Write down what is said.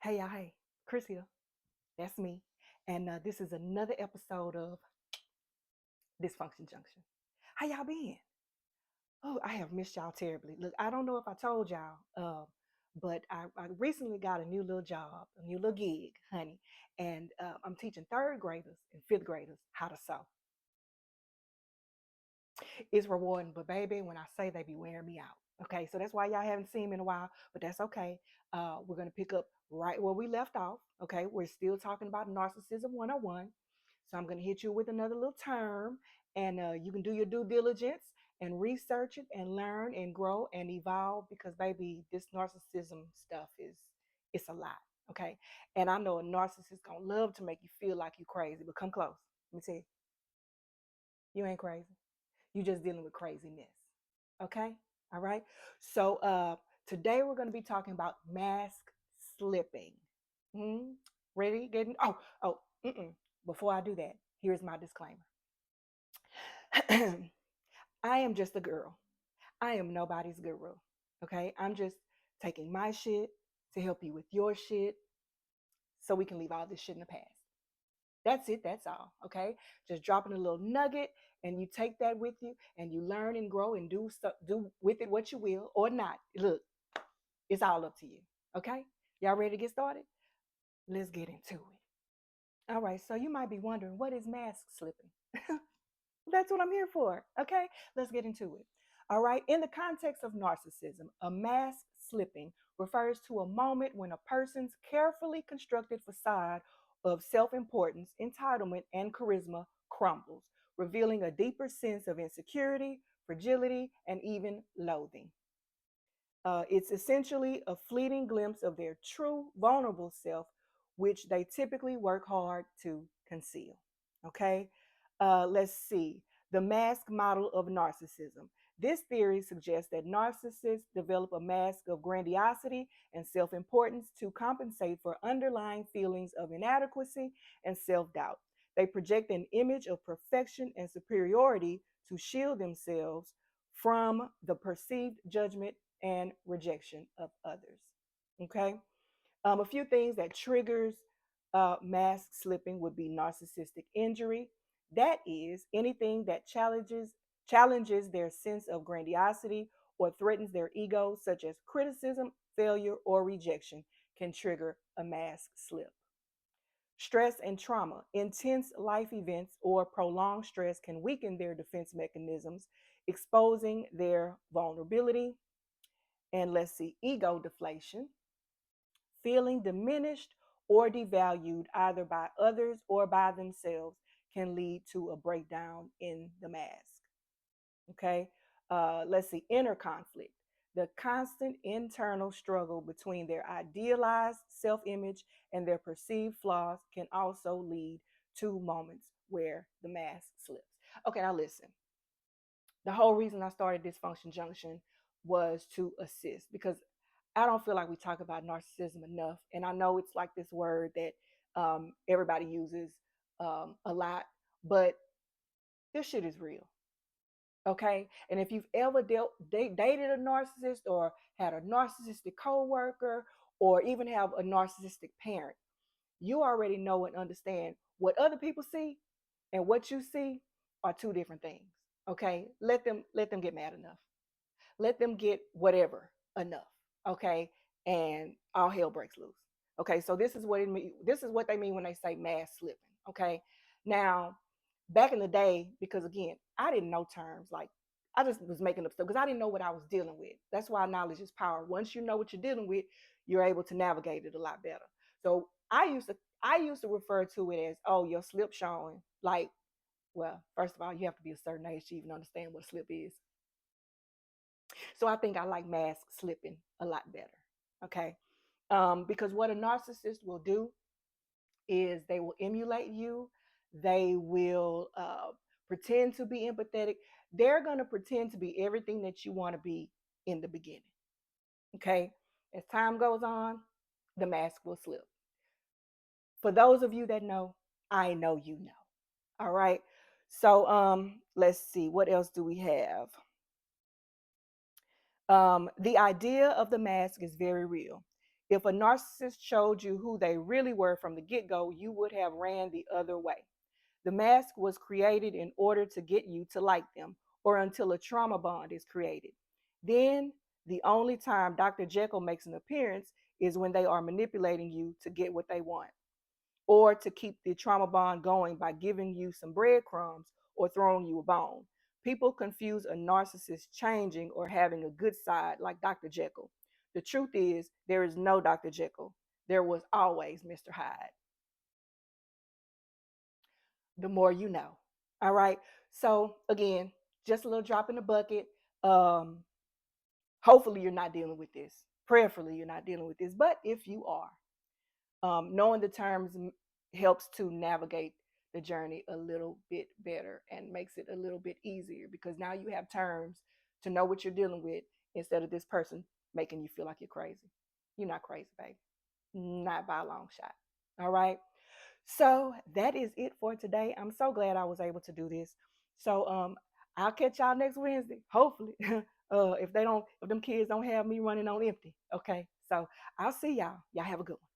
Hey, y'all. Hey, Chris here. That's me. And this is another episode of Dysfunction Junction. How y'all been? Oh, I have missed y'all terribly. Look, I don't know if I told y'all, but I recently got a new little job, a new little gig, honey. And I'm teaching third graders and fifth graders how to sew. It's rewarding, but baby, when I say they be wearing me out. Okay, so that's why y'all haven't seen me in a while, but that's okay. We're gonna pick up right where we left off. Okay, we're still talking about narcissism 101. So I'm gonna hit you with another little term, and you can do your due diligence and research it and learn and grow and evolve because baby, this narcissism stuff is it's a lot. Okay, and I know a narcissist gonna love to make you feel like you crazy, but come close. Let me tell you, you ain't crazy. You just dealing with craziness. Okay? All right. So today we're going to be talking about mask slipping. Hmm? Ready? Getting mm-mm. Before I do that, here's my disclaimer. I am just a girl. I am nobody's guru. Okay? I'm just taking my shit to help you with your shit so we can leave all this shit in the past. That's it. That's all. Okay. Just dropping a little nugget, and you take that with you, and you learn and grow and do with it what you will or not. Look, it's all up to you. Okay. Y'all ready to get started? Let's get into it. All right. So you might be wondering, what is mask slipping? That's what I'm here for. Okay. Let's get into it. All right. In the context of narcissism, a mask slipping refers to a moment when a person's carefully constructed facade of self importance, entitlement, and charisma crumbles, revealing a deeper sense of insecurity, fragility, and even loathing. It's essentially a fleeting glimpse of their true, vulnerable self, which they typically work hard to conceal. Okay, let's see. The mask model of narcissism. This theory suggests that narcissists develop a mask of grandiosity and self importance to compensate for underlying feelings of inadequacy and self doubt. They project an image of perfection and superiority to shield themselves from the perceived judgment and rejection of others. Okay. A few things that triggers mask slipping would be narcissistic injury. That is anything that challenges their sense of grandiosity or threatens their ego, such as criticism, failure, or rejection, can trigger a mask slip. Stress and trauma. Intense life events or prolonged stress can weaken their defense mechanisms, exposing their vulnerability. And let's see, ego deflation, feeling diminished or devalued either by others or by themselves can lead to a breakdown in the mask. Okay. Let's see, inner conflict. The constant internal struggle between their idealized self image and their perceived flaws can also lead to moments where the mask slips. Okay, now listen. The whole reason I started Dysfunction Junction was to assist because I don't feel like we talk about narcissism enough. And I know it's like this word that everybody uses a lot, but this shit is real. Okay. And if you've ever dated a narcissist or had a narcissistic coworker or even have a narcissistic parent, you already know and understand what other people see and what you see are two different things. Okay. Let them get mad enough. Let them get whatever enough. Okay. And all hell breaks loose. Okay. So this is what it mean. This is what they mean when they say mass slipping. Okay. Now, back in the day, because again, I didn't know terms like I just was making up stuff because I didn't know what I was dealing with. That's why knowledge is power. Once you know what you're dealing with, you're able to navigate it a lot better. So I used to refer to it as, oh, your slip showing. Like, well, first of all, you have to be a certain age to even understand what a slip is. So I think I like mask slipping a lot better. Okay. Because what a narcissist will do is they will emulate you. They will pretend to be empathetic. They're going to pretend to be everything that you want to be in the beginning. Okay. As time goes on, the mask will slip. For those of you that know, I know you know. All right. So let's see. What else do we have? The idea of the mask is very real. If a narcissist showed you who they really were from the get go, you would have ran the other way. The mask was created in order to get you to like them or until a trauma bond is created. Then, the only time Dr. Jekyll makes an appearance is when they are manipulating you to get what they want or to keep the trauma bond going by giving you some breadcrumbs or throwing you a bone. People confuse a narcissist changing or having a good side like Dr. Jekyll. The truth is, there is no Dr. Jekyll. There was always Mr. Hyde. The more you know. All right. So, again, just a little drop in the bucket. Um, Hopefully, you're not dealing with this. Prayerfully, you're not dealing with this. But if you are, knowing the terms helps to navigate the journey a little bit better and makes it a little bit easier because now you have terms to know what you're dealing with instead of this person making you feel like you're crazy. You're not crazy, baby. Not by a long shot. All right. So that is it for today. I'm so glad I was able to do this. So I'll catch y'all next Wednesday, hopefully. If them kids don't have me running on empty. Okay. So I'll see y'all. Y'all have a good one.